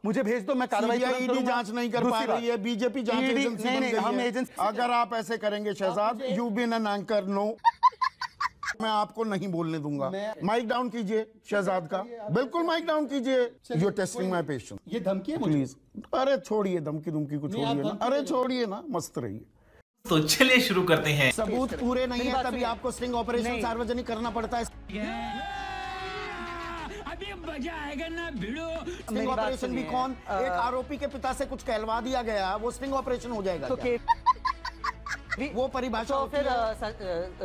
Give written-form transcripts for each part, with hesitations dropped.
मुझे भेज दो, मैं कार्रवाई ईडी जांच नहीं कर पा रही है, बीजेपी जांच एजेंसी बन गई है। अगर आप ऐसे करेंगे Shahzad, you been an anchor, no, मैं आपको नहीं बोलने दूंगा। माइक डाउन कीजिए शहजाद का, बिल्कुल माइक डाउन कीजिए। You testing my patience. ये धमकी है प्लीज। अरे छोड़िए धमकी को छोड़िए ना, अरे छोड़िए ना, मस्त रहिए। तो चलिए शुरू करते हैं। सबूत पूरे नहीं है तभी आपको स्टिंग ऑपरेशन सार्वजनिक करना पड़ता है। अभी मजा आएगा ना भिड़ो। स्टिंग ऑपरेशन भी कौन? एक आरोपी के पिता से कुछ कहलवा दिया गया, वो स्टिंग ऑपरेशन हो जाएगा तो क्या? वो परिभाषा तो फिर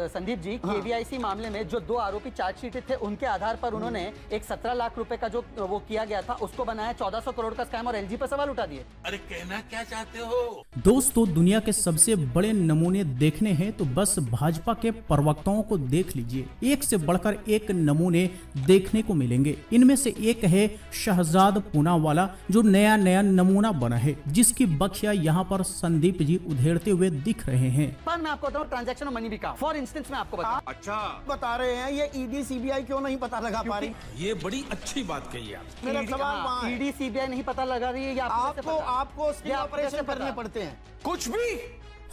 संदीप जी, केवीआईसी मामले में जो 2 आरोपी चार्जशीटेड थे, उनके आधार पर उन्होंने एक 17 लाख रुपए का जो वो किया गया था, उसको बनाया 1400 करोड़ का स्कैम और एलजी पर सवाल उठा दिए। अरे कहना क्या चाहते हो? दोस्तों, दुनिया के सबसे बड़े नमूने देखने हैं तो बस भाजपा के प्रवक्ताओं को देख लीजिए। एक से बढ़कर एक नमूने देखने को मिलेंगे। इनमें से एक है शहजाद पूनावाला, जो नया नमूना बना है, जिसकी बखिया यहाँ पर संदीप जी उधेड़ते हुए दिख रहे हैं। पर मैं आपको बताऊं, ट्रांजैक्शन और मनी भी कहा। फॉर इंस्टेंस मैं आपको बताऊं। अच्छा बता रहे हैं, ये ईडी सीबीआई क्यों नहीं पता लगा पा रही? ये बड़ी अच्छी बात कही आप। मेरा सवाल वहाँ है। ईडी सीबीआई नहीं पता लगा रही है या आपको स्टिंग ऑपरेशन करने पड़ते हैं? कुछ भी।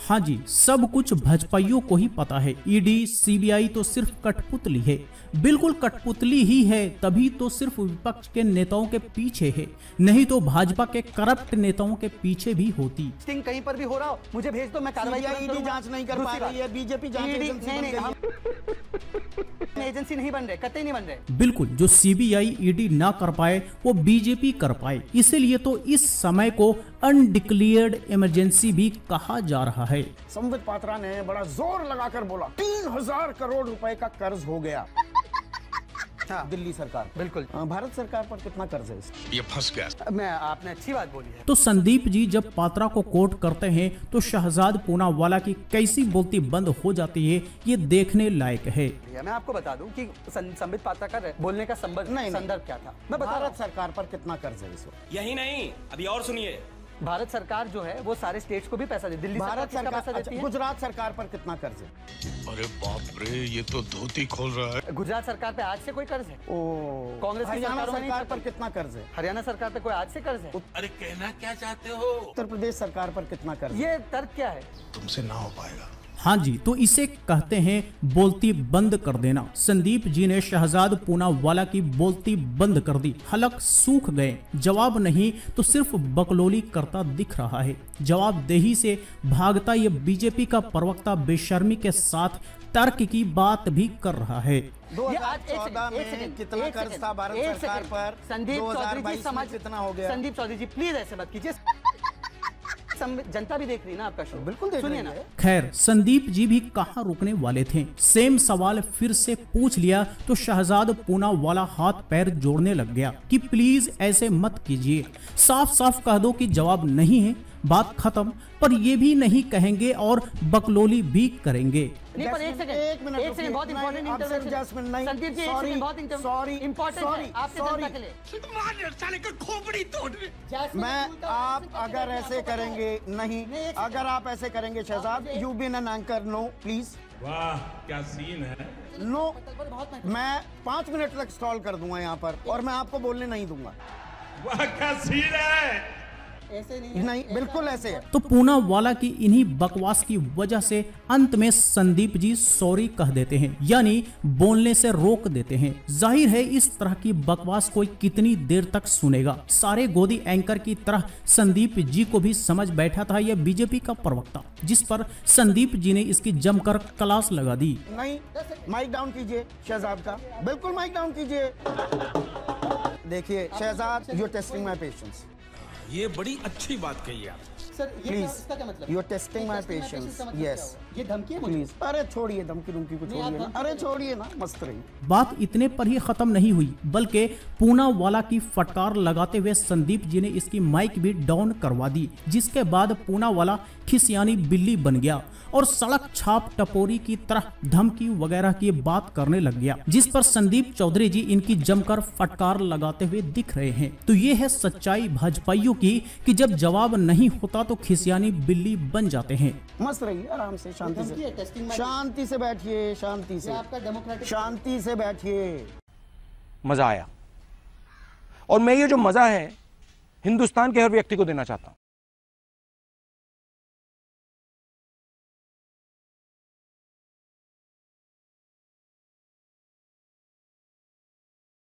हाँ जी, सब कुछ भाजपाइयों को ही पता है। ईडी सीबीआई तो सिर्फ कठपुतली है, बिल्कुल कठपुतली ही है, तभी तो सिर्फ विपक्ष के नेताओं के पीछे है, नहीं तो भाजपा के करप्ट नेताओं के पीछे भी होती। स्टिंग कहीं पर भी हो रहा हो, मुझे भेज दो, मैं कार्रवाई करूंगा। ईडी जांच नहीं कर पा रही है, बीजेपी जांच एजेंसी बन गई है। एजेंसी नहीं बन रहे, कतई नहीं बन रहे। बिल्कुल, जो सीबीआई ईडी ना कर पाए वो बीजेपी कर पाए, इसीलिए तो इस समय को अनडिक्लेयर्ड इमरजेंसी भी कहा जा रहा है। संबित पात्रा ने बड़ा जोर लगाकर बोला 3000 करोड़ रुपए का कर्ज हो गया। दिल्ली सरकार, बिल्कुल। भारत सरकार पर कितना कर्ज है? ये फंस गया। मैं आपने अच्छी बात बोली है। तो संदीप जी जब पात्रा को कोट करते हैं तो शहजाद पूनावाला की कैसी बोलती बंद हो जाती है, ये देखने लायक है। मैं आपको बता दूं कि संबित पात्रा का बोलने का संदर्भ क्या था। मैं भारत सरकार पर कितना कर्ज है इस वक्त? यही नहीं, अभी और सुनिए। भारत सरकार जो है वो सारे स्टेट्स को भी पैसा देती है। दिल्ली भारत सरकार पैसा देती है। गुजरात सरकार पर कितना कर्ज है? अरे बाप रे, ये तो धोती खोल रहा है। गुजरात सरकार पे आज से कोई कर्ज है? कांग्रेस की सरकार पर कितना कर्ज है? हरियाणा सरकार पे कोई आज से कर्ज है? अरे कहना क्या चाहते हो? उत्तर प्रदेश सरकार पर कितना कर्ज? ये तर्क क्या है? तुमसे ना हो पाएगा। हाँ जी, तो इसे कहते हैं बोलती बंद कर देना। संदीप जी ने शहजाद पूनावाला की बोलती बंद कर दी। हलक सूख गए, जवाब नहीं तो सिर्फ बकलोली करता दिख रहा है। जवाबदेही से भागता ये बीजेपी का प्रवक्ता बेशर्मी के साथ तर्क की बात भी कर रहा है। 2014 में कितना कर्ज था भारत सरकार पर? संदीप चौधरी जी, समाज कितना हो गया? संदीप चौधरी जी प्लीज ऐसे मत कीजिए, जनता भी देख रही ना आपका शो। बिल्कुल देख रही है। खैर, संदीप जी भी कहाँ रुकने वाले थे। सेम सवाल फिर से पूछ लिया तो शहजाद पूनावाला हाथ पैर जोड़ने लग गया कि प्लीज ऐसे मत कीजिए, साफ साफ कह दो कि जवाब नहीं है, बात खत्म। पर ये भी नहीं कहेंगे और बकलोली भी करेंगे। नहीं, पर एक सेकंड, बहुत इंपॉर्टेंट इंटरवेंशन। संदीप जी, एक सेकंड, बहुत इंपॉर्टेंट है आपके जनता के लिए। साले का खोपड़ी तोड़। आप अगर ऐसे करेंगे नहीं, अगर आप ऐसे करेंगे Shahzad, you been an anchor, no please. वाह क्या सीन है। नो, मैं 5 मिनट तक स्टॉल कर दूंगा यहाँ पर और मैं आपको बोलने नहीं दूंगा। वाह क्या सीन है। ऐसे नहीं, बिल्कुल ऐसे है। तो पूनावाला की इन्हीं बकवास की वजह से अंत में संदीप जी सॉरी कह देते हैं, यानी बोलने से रोक देते हैं। जाहिर है इस तरह की बकवास कोई कितनी देर तक सुनेगा। सारे गोदी एंकर की तरह संदीप जी को भी समझ बैठा था यह बीजेपी का प्रवक्ता, जिस पर संदीप जी ने इसकी जमकर क्लास लगा दी। नहीं, माइक डाउन कीजिए शहजाद का, बिल्कुल माइक डाउन कीजिए। देखिए Shahzad, you are testing my patience. ये बड़ी अच्छी बात कही आप। सर, प्लीज, इसका क्या मतलब? You are testing my patience. Yes, ये धमकी है प्लीज। अरे छोड़िए धमकी को छोड़िए ना, अरे छोड़िए ना, मस्त रहिए। बात इतने पर ही खत्म नहीं हुई, बल्कि पूनावाला की फटकार लगाते हुए संदीप जी ने इसकी माइक भी डाउन करवा दी, जिसके बाद पूनावाला खिसियानी बिल्ली बन गया और सड़क छाप टपोरी की तरह धमकी वगैरह की बात करने लग गया, जिस पर संदीप चौधरी जी इनकी जमकर फटकार लगाते हुए दिख रहे हैं। तो ये है सच्चाई भाजपाइयों की कि जब जवाब नहीं होता तो खिसियानी बिल्ली बन जाते हैं। मस्त रहिए, आराम से, शांति से बैठिए, शांति से, शांति से बैठिए। मजा आया, और मैं ये जो मजा है हिंदुस्तान के हर व्यक्ति को देना चाहता हूं।